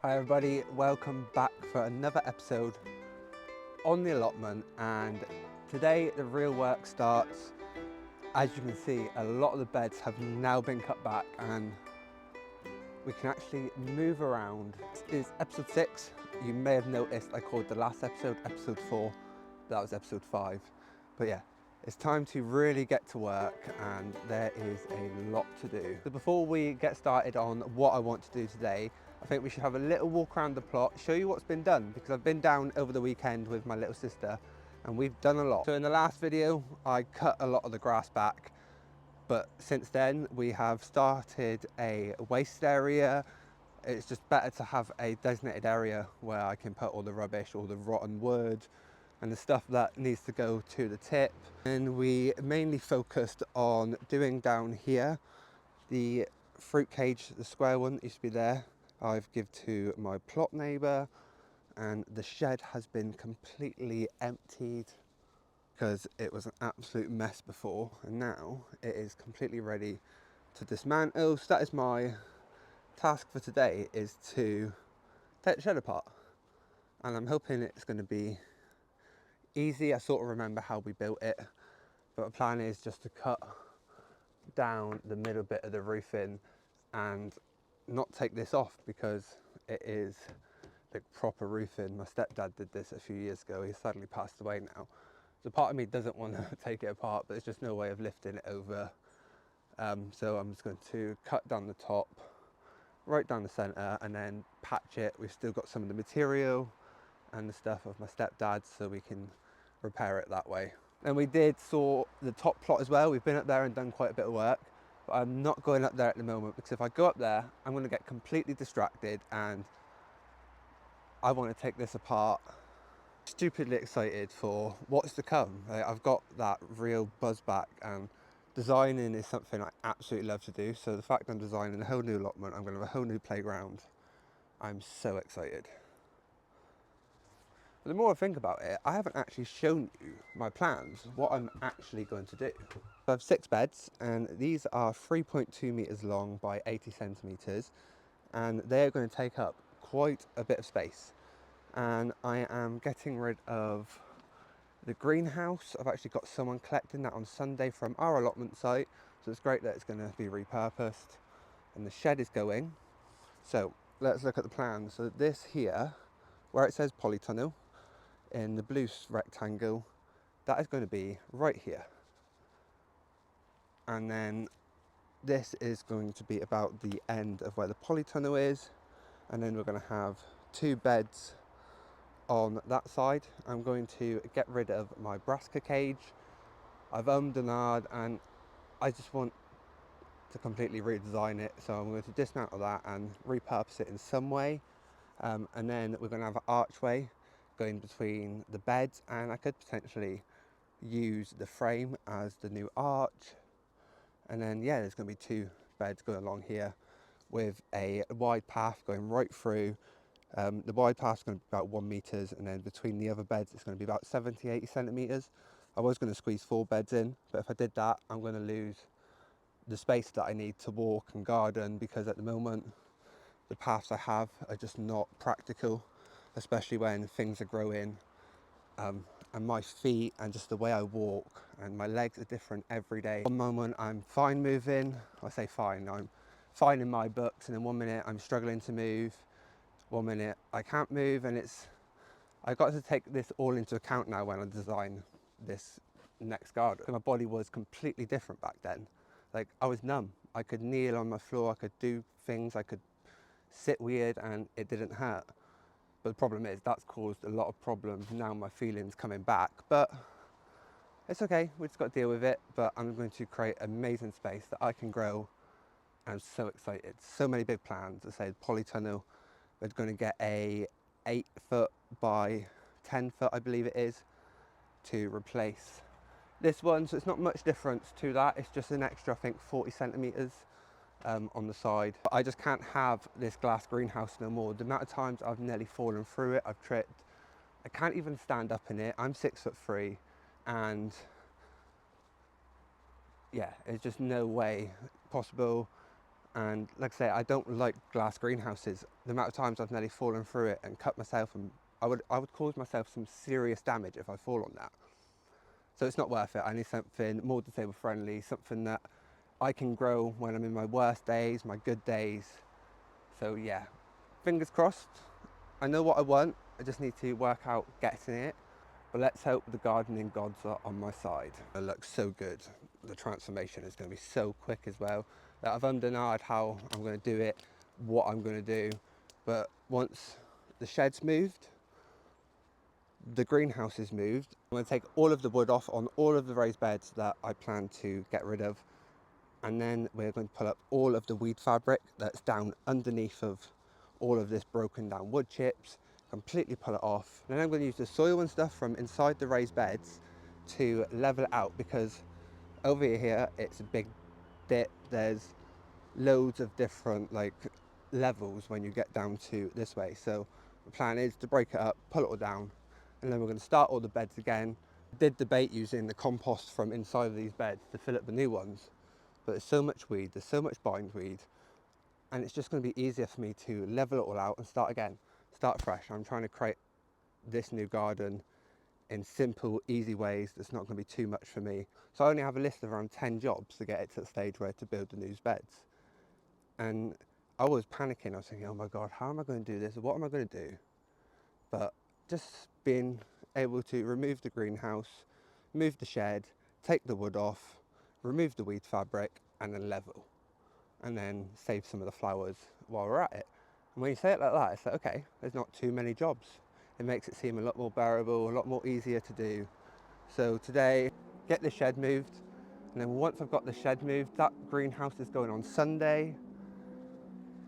Hi everybody, welcome back for another episode on the allotment, and today the real work starts. As you can see, a lot of the beds have now been cut back and we can actually move around. This is episode 6. You may have noticed I called the last episode episode 4, that was episode 5. But yeah, it's time to really get to work and there is a lot to do. So before we get started on what I want to do today, I think we should have a little walk around the plot, show you what's been done, because I've been down over the weekend with my little sister and we've done a lot. So in the last video, I cut a lot of the grass back, but since then we have started a waste area. It's just better to have a designated area where I can put all the rubbish, all the rotten wood and the stuff that needs to go to the tip. And we mainly focused on doing down here the fruit cage, the square one that used to be there, I've given to my plot neighbour, and the shed has been completely emptied because it was an absolute mess before, and now it is completely ready to dismantle. So that is my task for today, is to take the shed apart, and I'm hoping it's going to be easy. I sort of remember how we built it, but the plan is just to cut down the middle bit of the roofing and not take this off because it is like proper roofing. My stepdad did this a few years ago. He's sadly passed away now. So part of me doesn't want to take it apart, but there's just no way of lifting it over. So I'm just going to cut down the top, right down the centre, and then patch it. We've still got some of the material and the stuff of my stepdad, so we can repair it that way. And we did saw the top plot as well. We've been up there and done quite a bit of work, but I'm not going up there at the moment because if I go up there, I'm going to get completely distracted and I want to take this apart. Stupidly excited for what's to come. I've got that real buzz back, and designing is something I absolutely love to do. So the fact I'm designing a whole new allotment, I'm going to have a whole new playground. I'm so excited. But the more I think about it, I haven't actually shown you my plans, what I'm actually going to do. I have 6 beds, and these are 3.2 metres long by 80 centimetres, and they're going to take up quite a bit of space. And I am getting rid of the greenhouse. I've actually got someone collecting that on Sunday from our allotment site, so it's great that it's going to be repurposed. And the shed is going. So let's look at the plan. So this here, where it says polytunnel in the blue rectangle, that is going to be right here. And then this is going to be about the end of where the polytunnel is, and then we're going to have 2 beds on that side. I'm going to get rid of my brassica cage. I've and ahed, and I just want to completely redesign it, so I'm going to dismantle that and repurpose it in some way. And then we're going to have an archway going between the beds, and I could potentially use the frame as the new arch. And then yeah, there's going to be 2 beds going along here with a wide path going right through. The wide path is going to be about 1 metre, and then between the other beds it's going to be about 70-80 centimetres. I was going to squeeze 4 beds in, but if I did that, I'm going to lose the space that I need to walk and garden, because at the moment the paths I have are just not practical, especially when things are growing, and my feet and just the way I walk and my legs are different every day. One moment I'm fine moving, I say fine, I'm fine in my books, and then 1 minute I'm struggling to move, 1 minute I can't move, and I've got to take this all into account now when I design this next garden. My body was completely different back then. Like, I was numb. I could kneel on my floor, I could do things, I could sit weird and it didn't hurt. But the problem is that's caused a lot of problems. Now my feelings coming back, but it's okay, we just got to deal with it. But I'm going to create amazing space that I can grow. I'm so excited. So many big plans. I say polytunnel, we're going to get a 8 foot by 10 foot, I believe it is, to replace this one. So it's not much difference to that. It's just an extra, I think, 40 centimetres on the side. But I just can't have this glass greenhouse no more. The amount of times I've nearly fallen through it, I've tripped. I can't even stand up in it. I'm 6'3", and yeah, it's just no way possible. And like I say, I don't like glass greenhouses. The amount of times I've nearly fallen through it and cut myself, and I would cause myself some serious damage if I fall on that. So it's not worth it. I need something more disabled friendly, something that I can grow when I'm in my worst days, my good days. So yeah, fingers crossed. I know what I want. I just need to work out getting it. But let's hope the gardening gods are on my side. It looks so good. The transformation is going to be so quick as well. That I've undenied how I'm going to do it, what I'm going to do. But once the shed's moved, the greenhouse is moved, I'm going to take all of the wood off on all of the raised beds that I plan to get rid of. And then we're going to pull up all of the weed fabric that's down underneath of all of this broken down wood chips, completely pull it off. And then I'm going to use the soil and stuff from inside the raised beds to level it out, because over here it's a big dip. There's loads of different like levels when you get down to this way. So the plan is to break it up, pull it all down, and then we're going to start all the beds again. I did debate using the compost from inside of these beds to fill up the new ones, but there's so much weed, there's so much bindweed, and it's just going to be easier for me to level it all out and start again, start fresh. I'm trying to create this new garden in simple, easy ways that's not going to be too much for me. So I only have a list of around 10 jobs to get it to the stage where to build the new beds. And I was panicking. I was thinking, oh my God, how am I going to do this? What am I going to do? But just being able to remove the greenhouse, move the shed, take the wood off, remove the weed fabric, and then level. And then save some of the flowers while we're at it. And when you say it like that, it's like, okay, there's not too many jobs. It makes it seem a lot more bearable, a lot more easier to do. So today, get the shed moved. And then once I've got the shed moved, that greenhouse is going on Sunday,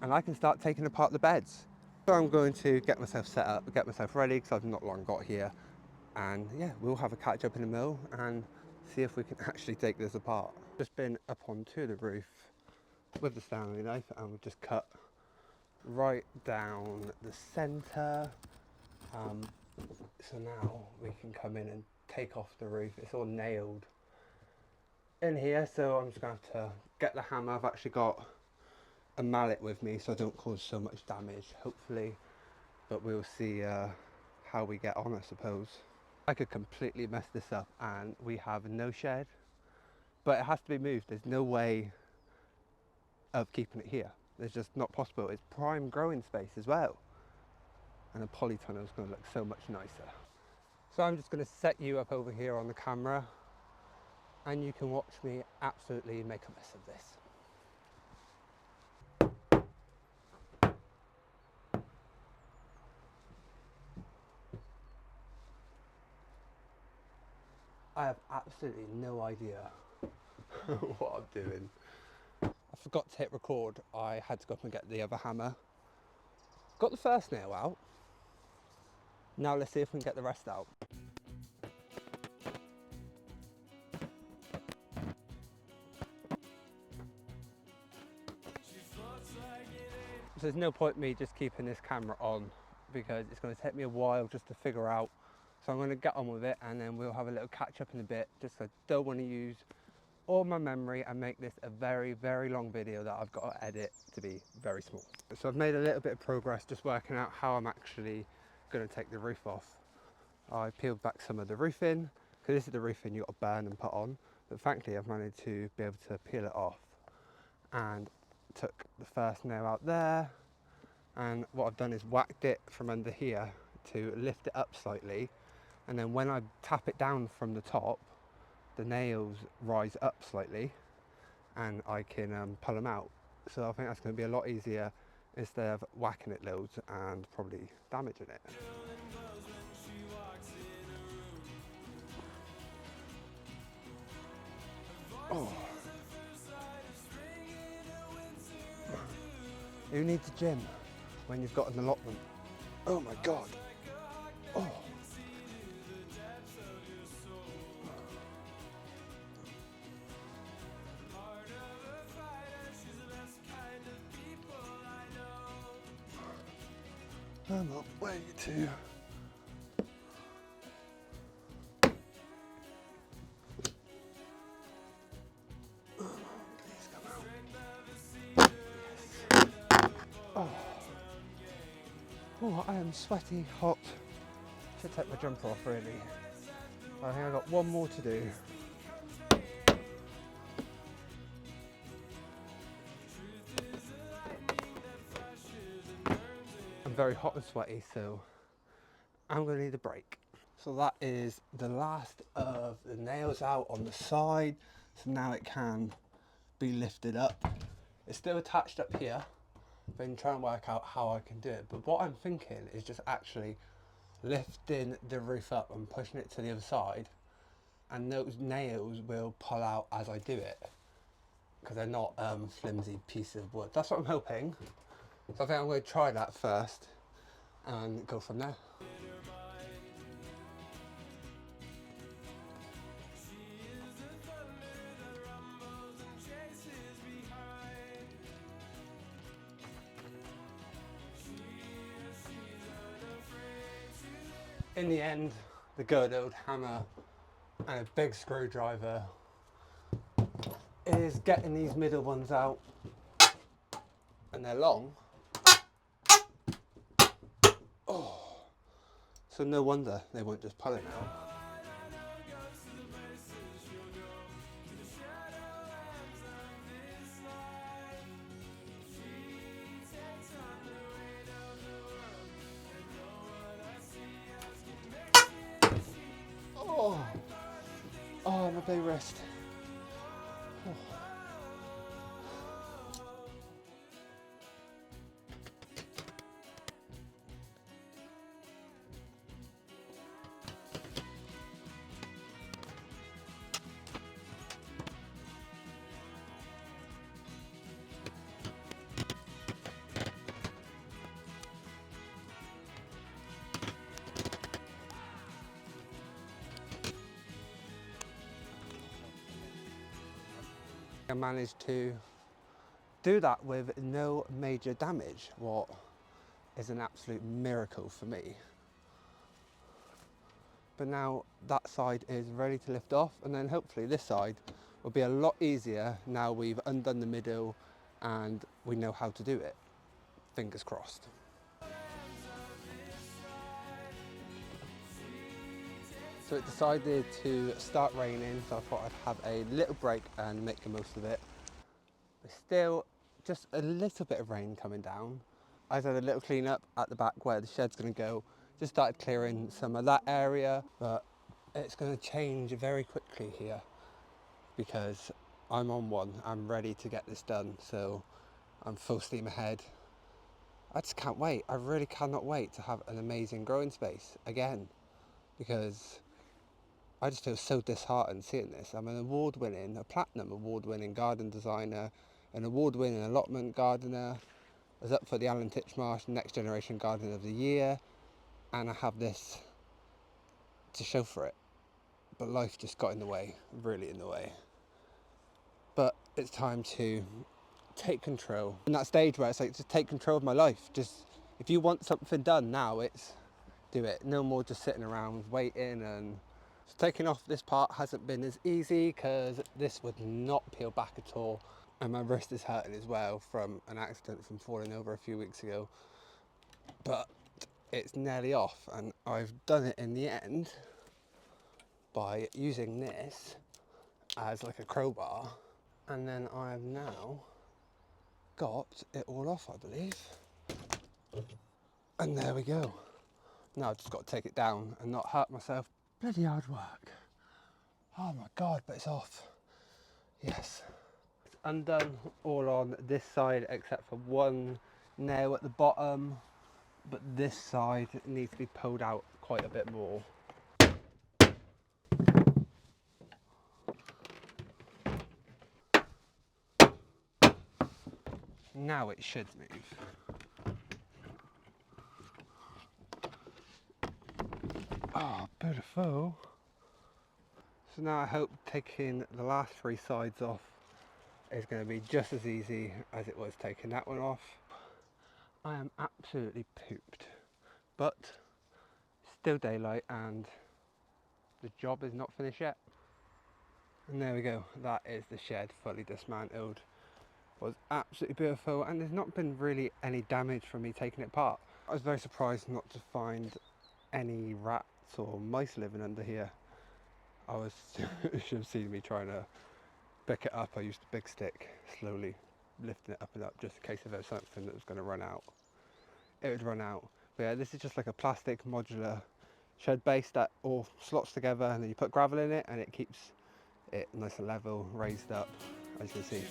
and I can start taking apart the beds. So I'm going to get myself set up, get myself ready, because I've not long got here. And yeah, we'll have a catch up in the mill and see if we can actually take this apart. Just been up onto the roof with the Stanley knife, and we've just cut right down the centre. So now we can come in and take off the roof. It's all nailed in here, so I'm just going to have to get the hammer. I've actually got a mallet with me so I don't cause so much damage, hopefully, but we'll see how we get on, I suppose. I could completely mess this up and we have no shed, but it has to be moved. There's no way of keeping it here. It's just not possible. It's prime growing space as well, and a polytunnel is going to look so much nicer. So I'm just going to set you up over here on the camera, and you can watch me absolutely make a mess of this. I have absolutely no idea what I'm doing. I forgot to hit record. I had to go up and get the other hammer. Got the first nail out. Now let's see if we can get the rest out. So there's no point me just keeping this camera on, because it's going to take me a while just to figure out. So I'm going to get on with it, and then we'll have a little catch up in a bit. Just I don't want to use all my memory and make this a very, very long video that I've got to edit to be very small. So I've made a little bit of progress just working out how I'm actually going to take the roof off. I peeled back some of the roofing, because this is the roofing you've got to burn and put on, but thankfully I've managed to be able to peel it off, and took the first nail out there, and what I've done is whacked it from under here to lift it up slightly, and then when I tap it down from the top, the nails rise up slightly and I can pull them out. So I think that's going to be a lot easier instead of whacking it loads and probably damaging it. Oh. Who needs a gym when you've got an allotment? Oh my God. Oh. I'm not way too. Please come out. Oh, I am sweaty, hot. Should take my jumper off really. I think I've got one more to do. I'm very hot and sweaty, so I'm going to need a break. So that is the last of the nails out on the side. So now it can be lifted up. It's still attached up here. I've been trying to work out how I can do it. But what I'm thinking is just actually lifting the roof up and pushing it to the other side. And those nails will pull out as I do it. Because they're not flimsy pieces of wood. That's what I'm hoping. So I think I'm going to try that first and go from there. In the end, the good old hammer and a big screwdriver is getting these middle ones out, and they're long. Oh, so no wonder they won't just pull it out. Oh, my big wrist. Oh. I managed to do that with no major damage, what is an absolute miracle for me. But now that side is ready to lift off, and then hopefully this side will be a lot easier now we've undone the middle and we know how to do it. Fingers crossed. So it decided to start raining, so I thought I'd have a little break and make the most of it. There's still just a little bit of rain coming down. I had a little clean up at the back where the shed's going to go. Just started clearing some of that area, but it's going to change very quickly here because I'm on one. I'm ready to get this done, so I'm full steam ahead. I just can't wait. I really cannot wait to have an amazing growing space again, because I just feel so disheartened seeing this. I'm a platinum award-winning garden designer, an award-winning allotment gardener. I was up for the Alan Titchmarsh Next Generation Gardener of the Year, and I have this to show for it. But life just got in the way, really in the way. But it's time to take control. In that stage where it's like, just take control of my life. Just, if you want something done now, it's do it. No more just sitting around waiting. And taking off this part hasn't been as easy because this would not peel back at all. And my wrist is hurting as well from an accident from falling over a few weeks ago. But it's nearly off, and I've done it in the end by using this as like a crowbar, and then I have now got it all off, I believe. And there we go. Now I've just got to take it down and not hurt myself. Bloody hard work. Oh my God, but it's off. Yes. It's undone all on this side except for one nail at the bottom, but this side needs to be pulled out quite a bit more. Now it should move. Oh, beautiful. So now I hope taking the last three sides off is going to be just as easy as it was taking that one off. I am absolutely pooped, but still daylight and the job is not finished yet. And there we go, that is the shed fully dismantled. It was absolutely beautiful, and there's not been really any damage from me taking it apart. I was very surprised not to find any rats or mice living under here. You should have seen me trying to pick it up. I used a big stick, slowly lifting it up and up just in case if there was something that was going to run out. It would run out. But yeah, this is just like a plastic modular shed base that all slots together, and then you put gravel in it and it keeps it nice and level, raised up, as you can see.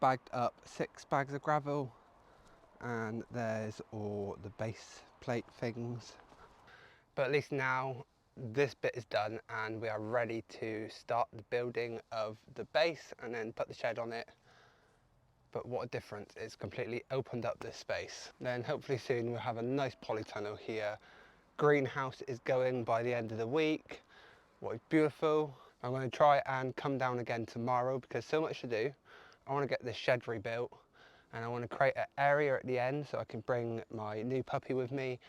Bagged up 6 bags of gravel, and there's all the base plate things. But at least now this bit is done and we are ready to start the building of the base and then put the shed on it. But what a difference, it's completely opened up this space. Then hopefully soon we'll have a nice polytunnel here. Greenhouse is going by the end of the week. What is beautiful. I'm going to try and come down again tomorrow because so much to do. I want to get this shed rebuilt and I want to create an area at the end so I can bring my new puppy with me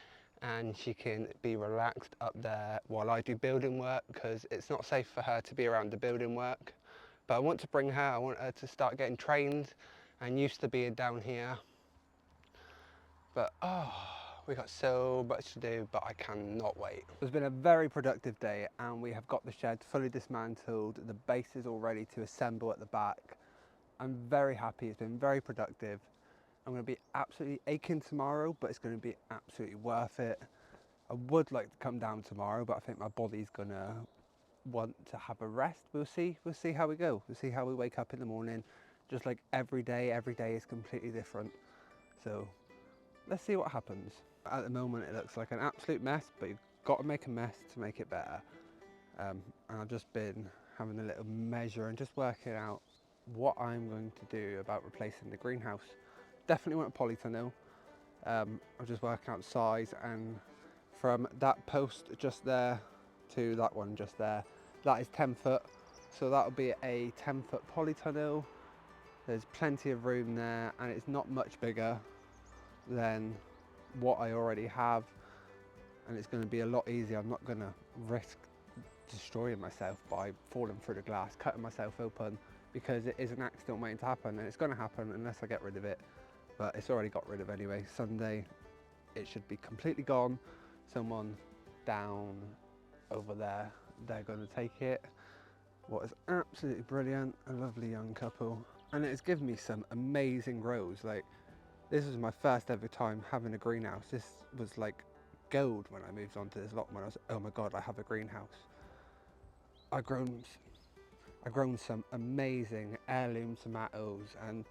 and she can be relaxed up there while I do building work, because it's not safe for her to be around the building work. But I want to bring her, I want her to start getting trained and used to being down here. But we got so much to do, but I cannot wait. It's been a very productive day and we have got the shed fully dismantled. The base is all ready to assemble at the back. I'm very happy, it's been very productive. I'm going to be absolutely aching tomorrow, but it's going to be absolutely worth it. I would like to come down tomorrow, but I think my body's going to want to have a rest. We'll see how we go. We'll see how we wake up in the morning. Just like every day is completely different. So let's see what happens. At the moment it looks like an absolute mess, but you've got to make a mess to make it better. And I've just been having a little measure and just working out what I'm going to do about replacing the greenhouse. Definitely want a polytunnel. I'm just working out the size, and from that post just there to that one just there, that is 10 foot. So that'll be a 10-foot polytunnel. There's plenty of room there and it's not much bigger than what I already have, and it's going to be a lot easier. I'm not going to risk destroying myself by falling through the glass, cutting myself open, because it is an accident waiting to happen, and it's going to happen unless I get rid of it. But it's already got rid of anyway. Sunday it should be completely gone. Someone down over there, they're going to take it. What is absolutely brilliant, a lovely young couple, and it's given me some amazing grows. Like, this was my first ever time having a greenhouse. This was like gold when I moved onto this allotment. I was, oh my god, I have a greenhouse. I've grown some amazing heirloom tomatoes, and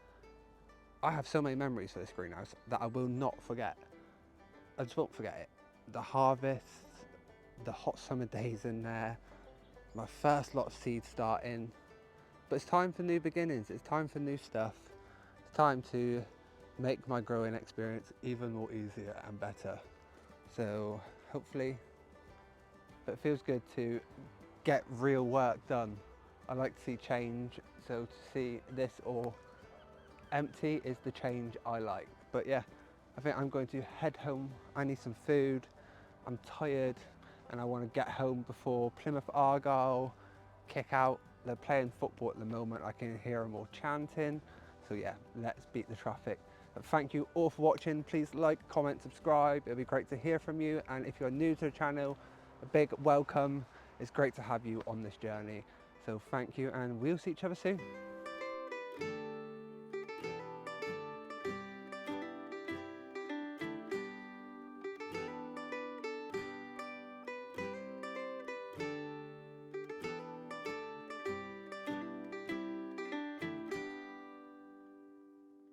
I have so many memories for this greenhouse that I will not forget. I just won't forget it. The harvest, the hot summer days in there, my first lot of seeds starting. But it's time for new beginnings, it's time for new stuff. It's time to make my growing experience even more easier and better. So hopefully, but it feels good to get real work done. I like to see change, so to see this all empty is the change I like. But yeah, I think I'm going to head home. I need some food, I'm tired, and I want to get home before Plymouth Argyle kick out. They're playing football at the moment, I can hear them all chanting. So yeah, let's beat the traffic. But thank you all for watching. Please like, comment, subscribe. It'll be great to hear from you. And if you're new to the channel, a big welcome. It's great to have you on this journey. So thank you, and we'll see each other soon.